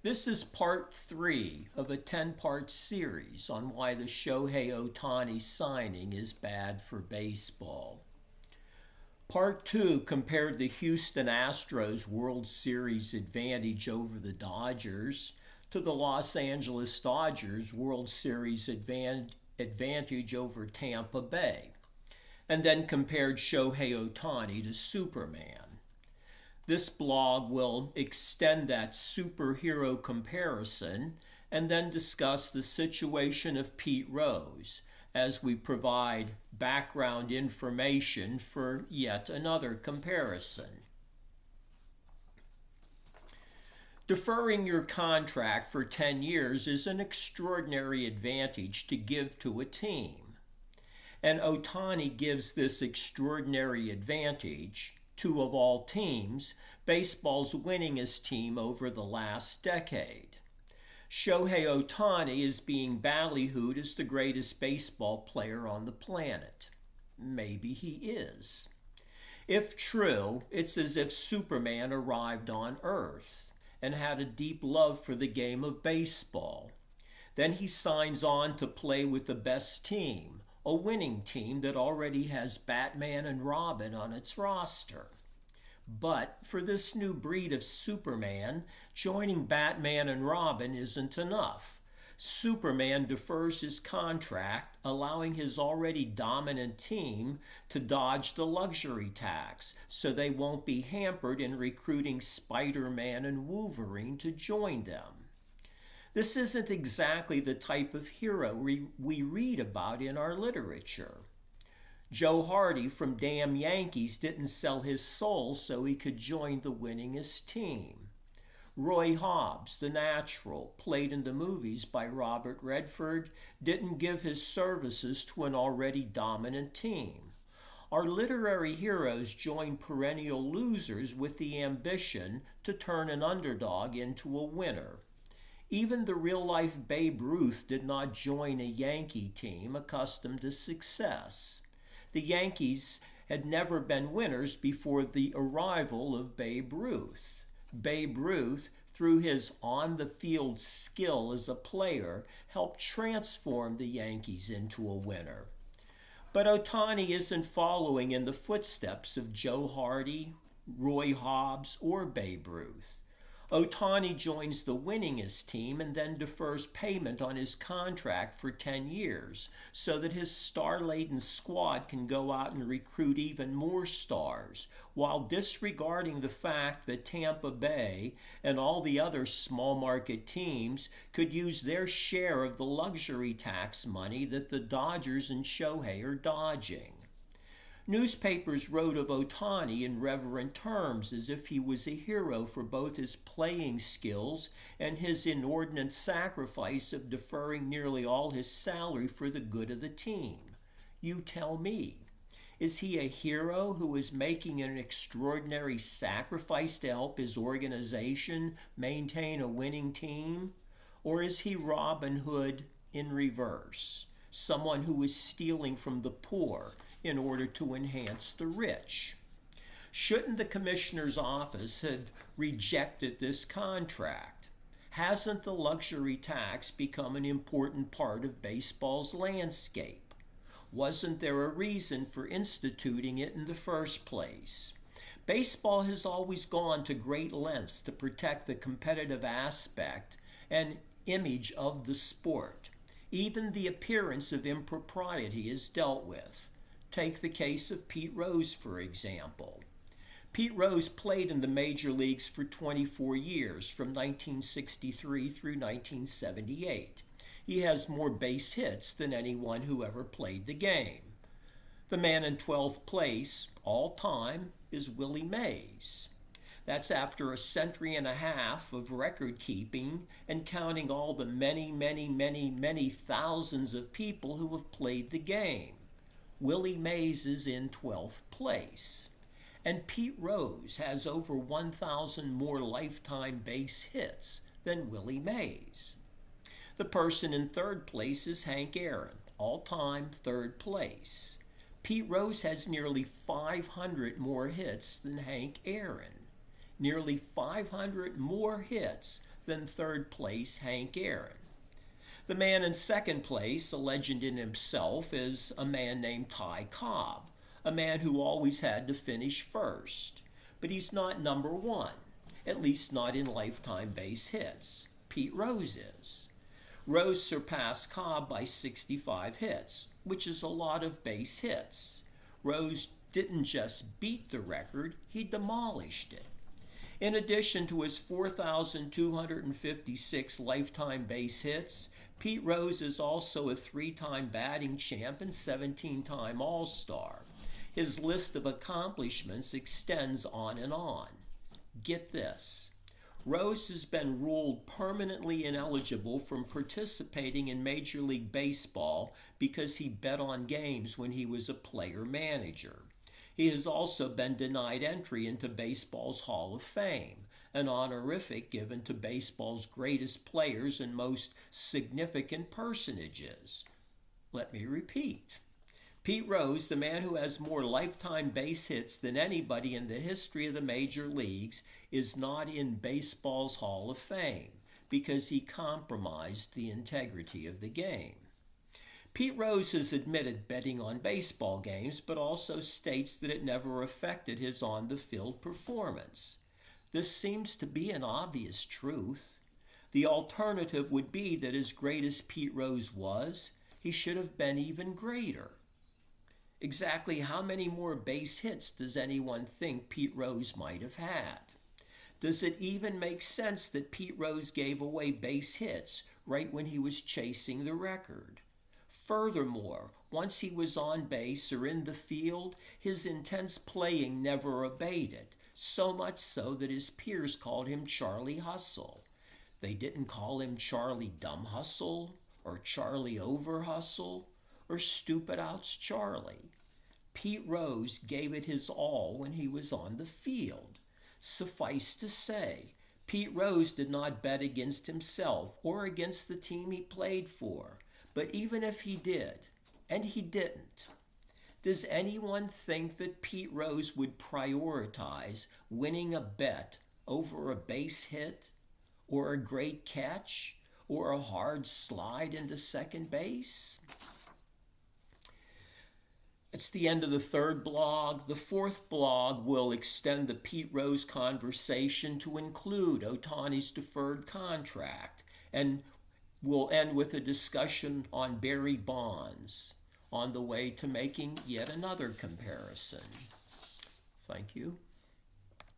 This is part 3 of a 10-part series on why the Shohei Ohtani signing is bad for baseball. Part 2 compared the Houston Astros World Series advantage over the Dodgers to the Los Angeles Dodgers World Series advantage over Tampa Bay, and then compared Shohei Ohtani to Superman. This blog will extend that superhero comparison and then discuss the situation of Pete Rose as we provide background information for yet another comparison. Deferring your contract for 10 years is an extraordinary advantage to give to a team. And Ohtani gives this extraordinary advantage to, of all teams, baseball's winningest team over the last decade. Shohei Ohtani is being ballyhooed as the greatest baseball player on the planet. Maybe he is. If true, it's as if Superman arrived on Earth and had a deep love for the game of baseball. Then he signs on to play with the best team, a winning team that already has Batman and Robin on its roster. But for this new breed of Superman, joining Batman and Robin isn't enough. Superman defers his contract, allowing his already dominant team to dodge the luxury tax so they won't be hampered in recruiting Spider-Man and Wolverine to join them. This isn't exactly the type of hero we read about in our literature. Joe Hardy from Damn Yankees didn't sell his soul so he could join the winningest team. Roy Hobbs, the natural, played in the movies by Robert Redford, didn't give his services to an already dominant team. Our literary heroes join perennial losers with the ambition to turn an underdog into a winner. Even the real-life Babe Ruth did not join a Yankee team accustomed to success. The Yankees had never been winners before the arrival of Babe Ruth. Babe Ruth, through his on-the-field skill as a player, helped transform the Yankees into a winner. But Ohtani isn't following in the footsteps of Joe Hardy, Roy Hobbs, or Babe Ruth. Ohtani joins the winningest team and then defers payment on his contract for 10 years so that his star-laden squad can go out and recruit even more stars, while disregarding the fact that Tampa Bay and all the other small market teams could use their share of the luxury tax money that the Dodgers and Shohei are dodging. Newspapers wrote of Ohtani in reverent terms as if he was a hero for both his playing skills and his inordinate sacrifice of deferring nearly all his salary for the good of the team. You tell me, is he a hero who is making an extraordinary sacrifice to help his organization maintain a winning team? Or is he Robin Hood in reverse, someone who is stealing from the poor in order to enhance the rich? Shouldn't the commissioner's office have rejected this contract? Hasn't the luxury tax become an important part of baseball's landscape? Wasn't there a reason for instituting it in the first place? Baseball has always gone to great lengths to protect the competitive aspect and image of the sport. Even the appearance of impropriety is dealt with. Take the case of Pete Rose, for example. Pete Rose played in the major leagues for 24 years, from 1963 through 1978. He has more base hits than anyone who ever played the game. The man in 12th place, all time, is Willie Mays. That's after a century and a half of record keeping and counting all the many thousands of people who have played the game. Willie Mays is in 12th place. And Pete Rose has over 1,000 more lifetime base hits than Willie Mays. The person in third place is Hank Aaron, all-time third place. Pete Rose has nearly 500 more hits than Hank Aaron. nearly 500 more hits than third place Hank Aaron. The man in second place, a legend in himself, is a man named Ty Cobb, a man who always had to finish first. But he's not number one, at least not in lifetime base hits. Pete Rose is. Rose surpassed Cobb by 65 hits, which is a lot of base hits. Rose didn't just beat the record, he demolished it. In addition to his 4,256 lifetime base hits, Pete Rose is also a 3-time batting champ and 17-time All-Star. His list of accomplishments extends on and on. Get this. Rose has been ruled permanently ineligible from participating in Major League Baseball because he bet on games when he was a player manager. He has also been denied entry into baseball's Hall of Fame, an honorific given to baseball's greatest players and most significant personages. Let me repeat. Pete Rose, the man who has more lifetime base hits than anybody in the history of the major leagues, is not in baseball's Hall of Fame because he compromised the integrity of the game. Pete Rose has admitted betting on baseball games, but also states that it never affected his on-the-field performance. This seems to be an obvious truth. The alternative would be that as great as Pete Rose was, he should have been even greater. Exactly how many more base hits does anyone think Pete Rose might have had? Does it even make sense that Pete Rose gave away base hits right when he was chasing the record? Furthermore, once he was on base or in the field, his intense playing never abated, so much so that his peers called him Charlie Hustle. They didn't call him Charlie Dumb Hustle or Charlie Over Hustle or Stupid Outs Charlie. Pete Rose gave it his all when he was on the field. Suffice to say, Pete Rose did not bet against himself or against the team he played for. But even if he did, and he didn't, does anyone think that Pete Rose would prioritize winning a bet over a base hit, or a great catch, or a hard slide into second base? It's the end of the third blog. The fourth blog will extend the Pete Rose conversation to include Ohtani's deferred contract, and we'll end with a discussion on Barry Bonds on the way to making yet another comparison. Thank you.